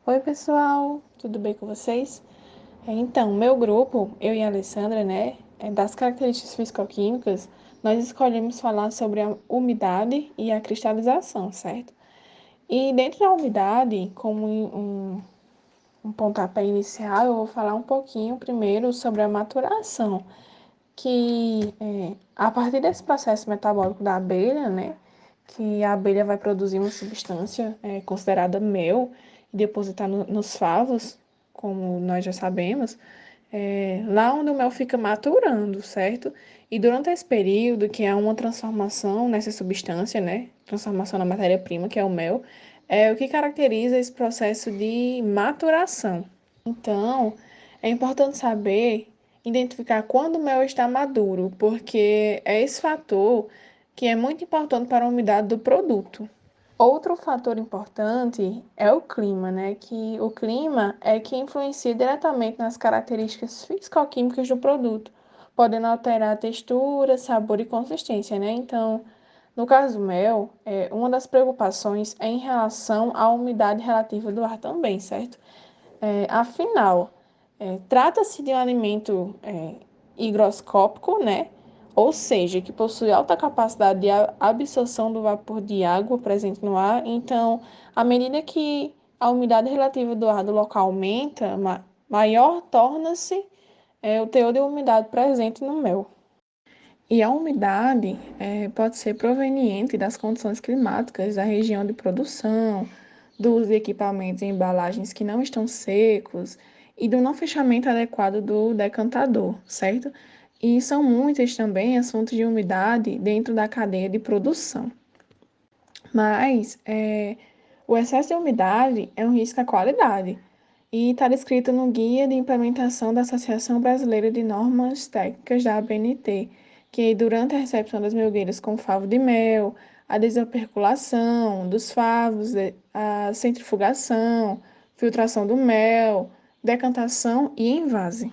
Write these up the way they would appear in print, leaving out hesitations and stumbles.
Oi, pessoal, tudo bem com vocês? Então, meu grupo, eu e a Alessandra, né, das características físico-químicas, nós escolhemos falar sobre a umidade e a cristalização, certo? E dentro da umidade, como um pontapé inicial, eu vou falar um pouquinho primeiro sobre a maturação, que a partir desse processo metabólico da abelha, né, que a abelha vai produzir uma substância considerada mel e depositar nos favos, como nós já sabemos, lá onde o mel fica maturando, certo? E durante esse período, que é uma transformação nessa substância, né, transformação na matéria-prima, que é o mel, é o que caracteriza esse processo de maturação. Então, é importante saber identificar quando o mel está maduro, porque é esse fator que é muito importante para a umidade do produto. Outro fator importante é o clima, né? Que o clima é que influencia diretamente nas características físico-químicas do produto, podendo alterar a textura, sabor e consistência, né? Então, no caso do mel, uma das preocupações é em relação à umidade relativa do ar também, certo? Afinal, trata-se de um alimento higroscópico, né? Ou seja, que possui alta capacidade de absorção do vapor de água presente no ar. Então, à medida que a umidade relativa do ar do local aumenta, maior torna-se o teor de umidade presente no mel. E a umidade pode ser proveniente das condições climáticas da região de produção, do uso de equipamentos e embalagens que não estão secos e do não fechamento adequado do decantador, certo? E são muitas também as fontes de umidade dentro da cadeia de produção. Mas o excesso de umidade é um risco à qualidade e está descrito no Guia de Implementação da Associação Brasileira de Normas Técnicas da ABNT, que durante a recepção das melgueiras com favo de mel, a desoperculação dos favos, a centrifugação, filtração do mel, decantação e envase.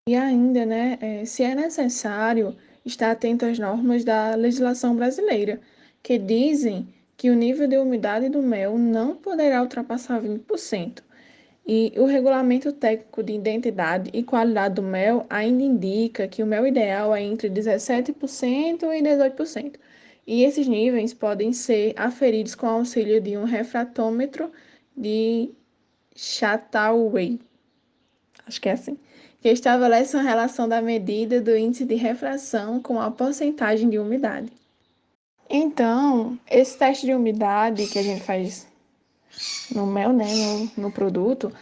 E ainda, né, se é necessário estar atento às normas da legislação brasileira, que dizem que o nível de umidade do mel não poderá ultrapassar 20%. E o regulamento técnico de identidade e qualidade do mel ainda indica que o mel ideal é entre 17% e 18%. E esses níveis podem ser aferidos com auxílio de um refratômetro de Chataway, acho que é assim, que estabelece uma relação da medida do índice de refração com a porcentagem de umidade. Então, esse teste de umidade que a gente faz no mel, né, no produto,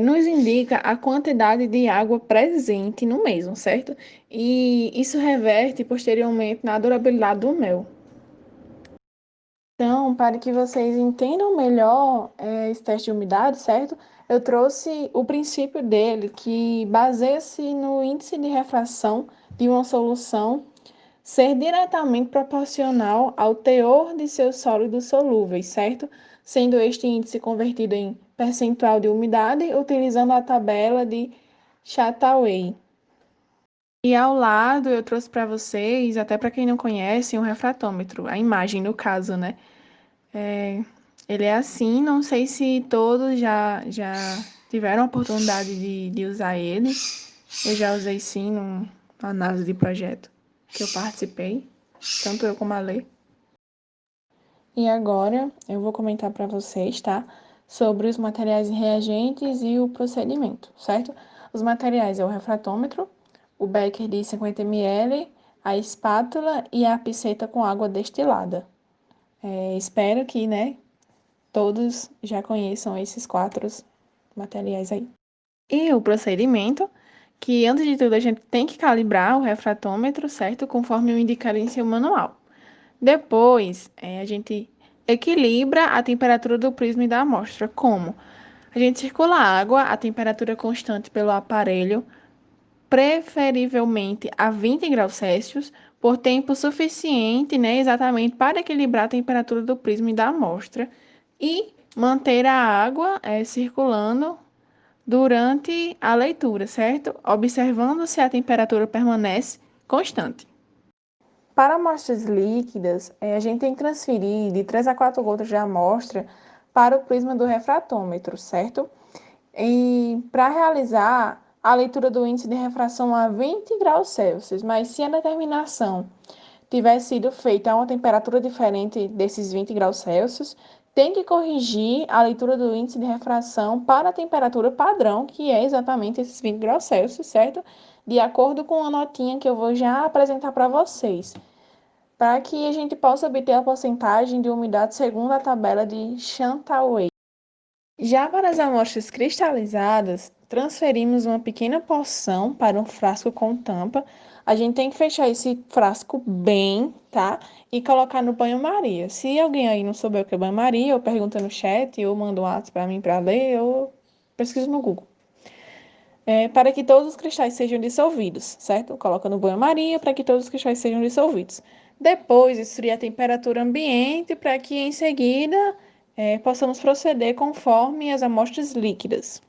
nos indica a quantidade de água presente no mesmo, certo? E isso reverte posteriormente na durabilidade do mel. Então, para que vocês entendam melhor esse teste de umidade, certo? Eu trouxe o princípio dele, que baseia-se no índice de refração de uma solução ser diretamente proporcional ao teor de seus sólidos solúveis, certo? Sendo este índice convertido em percentual de umidade, utilizando a tabela de Chataway. E ao lado eu trouxe para vocês, até para quem não conhece, um refratômetro, a imagem no caso, né? É, ele é assim, não sei se todos já tiveram a oportunidade de usar ele. Eu já usei sim numa análise de projeto que eu participei, tanto eu como a Lê. E agora eu vou comentar para vocês, tá? Sobre os materiais e reagentes e o procedimento, certo? Os materiais é o refratômetro, o becker de 50 ml, a espátula e a pipeta com água destilada. Espero que, né, todos já conheçam esses quatro materiais aí. E o procedimento, que antes de tudo a gente tem que calibrar o refratômetro, certo? Conforme o indicado em seu manual. Depois, a gente equilibra a temperatura do prisma e da amostra. Como? A gente circula a água a temperatura constante pelo aparelho, preferivelmente a 20 graus Celsius, por tempo suficiente, né, exatamente para equilibrar a temperatura do prisma e da amostra e manter a água circulando durante a leitura, certo? Observando se a temperatura permanece constante. Para amostras líquidas, a gente tem que transferir de 3 a 4 gotas de amostra para o prisma do refratômetro, certo? E para realizar a leitura do índice de refração a 20 graus Celsius, mas se a determinação tiver sido feita a uma temperatura diferente desses 20 graus Celsius, tem que corrigir a leitura do índice de refração para a temperatura padrão, que é exatamente esses 20 graus Celsius, certo? De acordo com a notinha que eu vou já apresentar para vocês, para que a gente possa obter a porcentagem de umidade segundo a tabela de Chantal. Já para as amostras cristalizadas, transferimos uma pequena porção para um frasco com tampa. A gente tem que fechar esse frasco bem, tá? E colocar no banho-maria. Se alguém aí não souber o que é banho-maria, ou pergunta no chat, ou manda um WhatsApp para mim para ler, ou pesquisa no Google. Para que todos os cristais sejam dissolvidos, certo? Coloca no banho-maria para que todos os cristais sejam dissolvidos. Depois, esfria a temperatura ambiente para que em seguida possamos proceder conforme as amostras líquidas.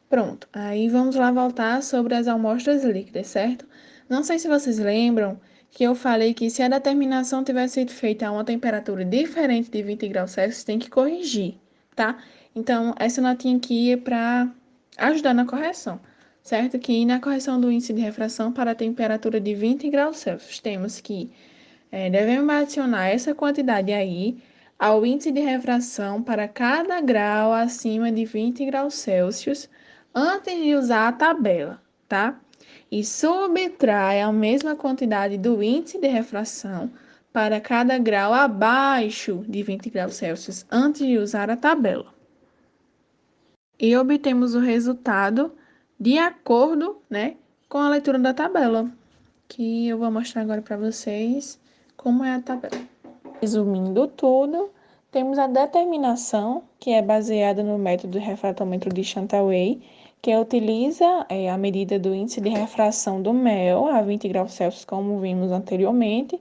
Pronto, aí vamos lá voltar sobre as amostras líquidas, certo? Não sei se vocês lembram que eu falei que se a determinação tivesse sido feita a uma temperatura diferente de 20 graus Celsius, tem que corrigir, tá? Então, essa notinha aqui é para ajudar na correção, certo? Que na correção do índice de refração para a temperatura de 20 graus Celsius, temos que devemos adicionar essa quantidade aí ao índice de refração para cada grau acima de 20 graus Celsius antes de usar a tabela, tá? E subtrai a mesma quantidade do índice de refração para cada grau abaixo de 20 graus Celsius antes de usar a tabela. E obtemos o resultado de acordo, né, com a leitura da tabela, que eu vou mostrar agora para vocês como é a tabela. Resumindo tudo, temos a determinação, que é baseada no método de refratômetro de Chantal, que utiliza a medida do índice de refração do mel a 20 graus Celsius, como vimos anteriormente,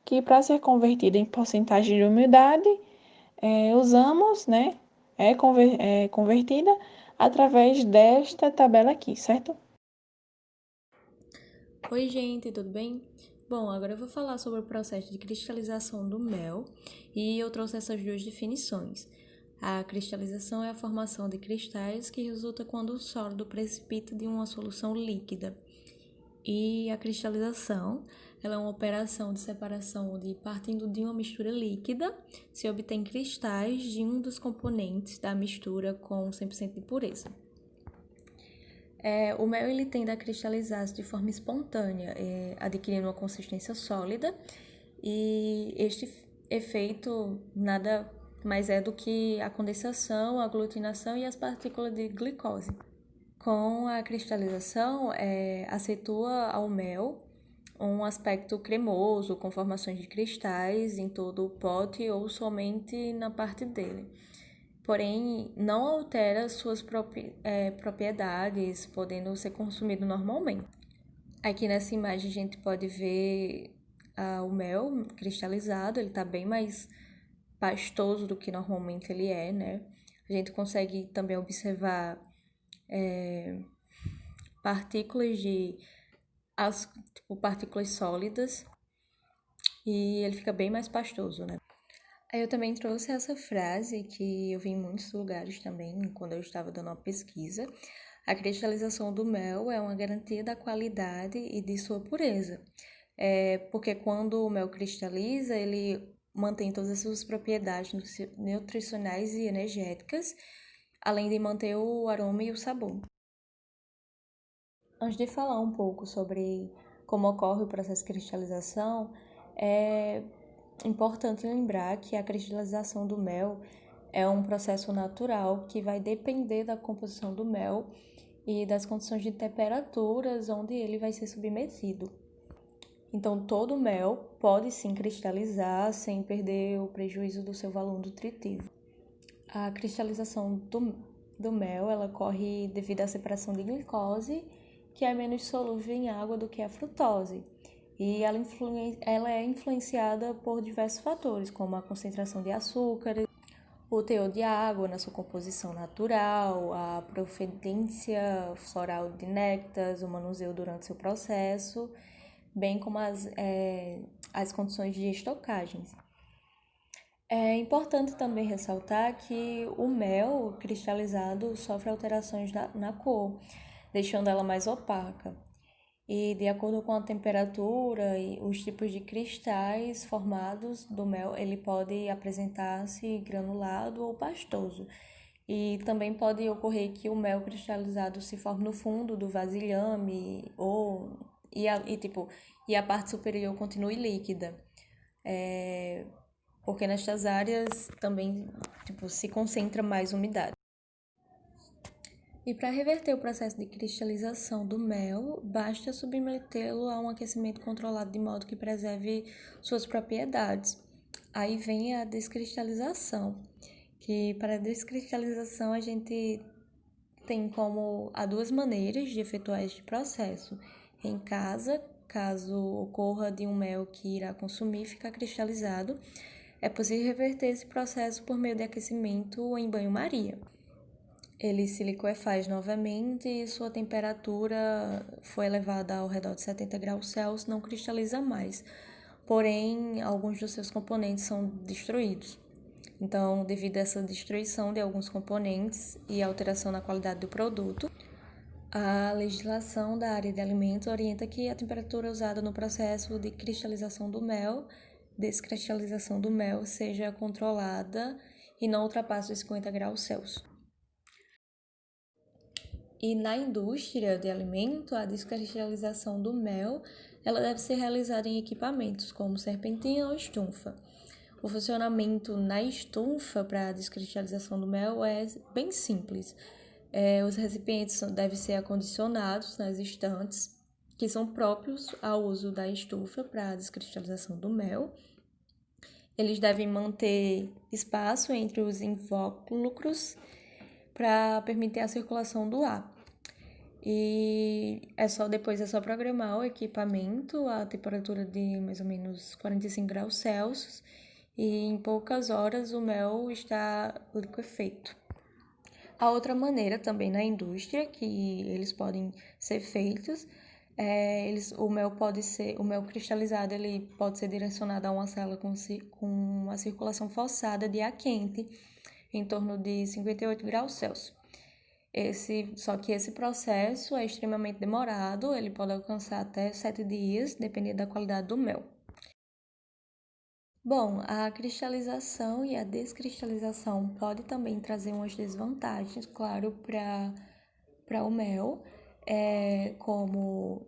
que para ser convertida em porcentagem de umidade, usamos, né, convertida através desta tabela aqui, certo? Oi, gente, tudo bem? Bom, agora eu vou falar sobre o processo de cristalização do mel e eu trouxe essas duas definições. A cristalização é a formação de cristais que resulta quando o sólido precipita de uma solução líquida. E a cristalização, ela é uma operação de separação onde, partindo de uma mistura líquida, se obtém cristais de um dos componentes da mistura com 100% de pureza. O mel ele tende a cristalizar-se de forma espontânea, adquirindo uma consistência sólida, e este efeito nada mais é do que a condensação, a aglutinação e as partículas de glicose. Com a cristalização, acentua ao mel um aspecto cremoso, com formações de cristais em todo o pote ou somente na parte dele. Porém, não altera suas propriedades, podendo ser consumido normalmente. Aqui nessa imagem a gente pode ver o mel cristalizado, ele está bem mais pastoso do que normalmente ele é, né? A gente consegue também observar partículas tipo, partículas sólidas, e ele fica bem mais pastoso, né? Aí eu também trouxe essa frase que eu vi em muitos lugares também, quando eu estava dando uma pesquisa. A cristalização do mel é uma garantia da qualidade e de sua pureza. Porque quando o mel cristaliza, ele mantém todas as suas propriedades nutricionais e energéticas, além de manter o aroma e o sabor. Antes de falar um pouco sobre como ocorre o processo de cristalização, é importante lembrar que a cristalização do mel é um processo natural que vai depender da composição do mel e das condições de temperaturas onde ele vai ser submetido. Então, todo mel pode sim cristalizar sem perder o prejuízo do seu valor nutritivo. A cristalização do mel ela ocorre devido à separação de glicose, que é menos solúvel em água do que a frutose. E ela é influenciada por diversos fatores, como a concentração de açúcares, o teor de água na sua composição natural, a procedência floral de néctares, o manuseio durante seu processo, bem como as condições de estocagem. É importante também ressaltar que o mel cristalizado sofre alterações na cor, deixando ela mais opaca. E de acordo com a temperatura e os tipos de cristais formados do mel, ele pode apresentar-se granulado ou pastoso. E também pode ocorrer que o mel cristalizado se forme no fundo do vasilhame e a parte superior continue líquida. Porque nestas áreas também se concentra mais umidade. E para reverter o processo de cristalização do mel, basta submetê-lo a um aquecimento controlado de modo que preserve suas propriedades. Aí vem a descristalização, que para a descristalização a gente há duas maneiras de efetuar este processo. Em casa, caso ocorra de um mel que irá consumir ficar cristalizado, é possível reverter esse processo por meio de aquecimento em banho-maria. Ele se liquefaz novamente e sua temperatura foi elevada ao redor de 70 graus Celsius, não cristaliza mais. Porém, alguns dos seus componentes são destruídos. Então, devido a essa destruição de alguns componentes e alteração na qualidade do produto, a legislação da área de alimentos orienta que a temperatura usada no processo de descristalização do mel, seja controlada e não ultrapasse os 50 graus Celsius. E na indústria de alimento, a descristalização do mel ela deve ser realizada em equipamentos como serpentina ou estufa. O funcionamento na estufa para a descristalização do mel é bem simples. Os recipientes devem ser acondicionados nas estantes, que são próprios ao uso da estufa para a descristalização do mel. Eles devem manter espaço entre os invólucros para permitir a circulação do ar. E depois é só programar o equipamento a temperatura de mais ou menos 45 graus Celsius e em poucas horas o mel está liquefeito. A outra maneira também na indústria que eles podem ser feitos o mel cristalizado ele pode ser direcionado a uma célula com uma circulação forçada de ar quente em torno de 58 graus Celsius. Só que esse processo é extremamente demorado, ele pode alcançar até 7 dias, dependendo da qualidade do mel. Bom, a cristalização e a descristalização pode também trazer umas desvantagens, claro, para o mel, como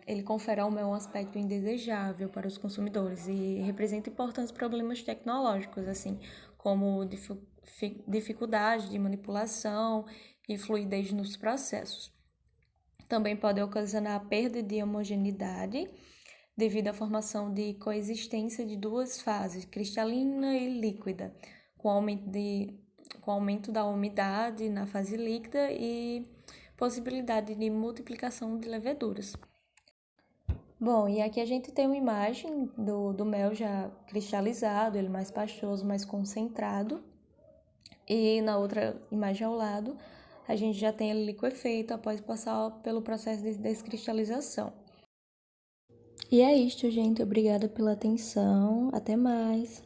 ele confere ao mel um aspecto indesejável para os consumidores e representa importantes problemas tecnológicos, assim, como dificuldade de manipulação e fluidez nos processos. Também pode ocasionar a perda de homogeneidade devido à formação de coexistência de duas fases, cristalina e líquida, com aumento da umidade na fase líquida e possibilidade de multiplicação de leveduras. Bom, e aqui a gente tem uma imagem do mel já cristalizado, ele mais pastoso, mais concentrado. E na outra imagem ao lado, a gente já tem ele liquefeito após passar pelo processo de descristalização. E é isto, gente. Obrigada pela atenção. Até mais.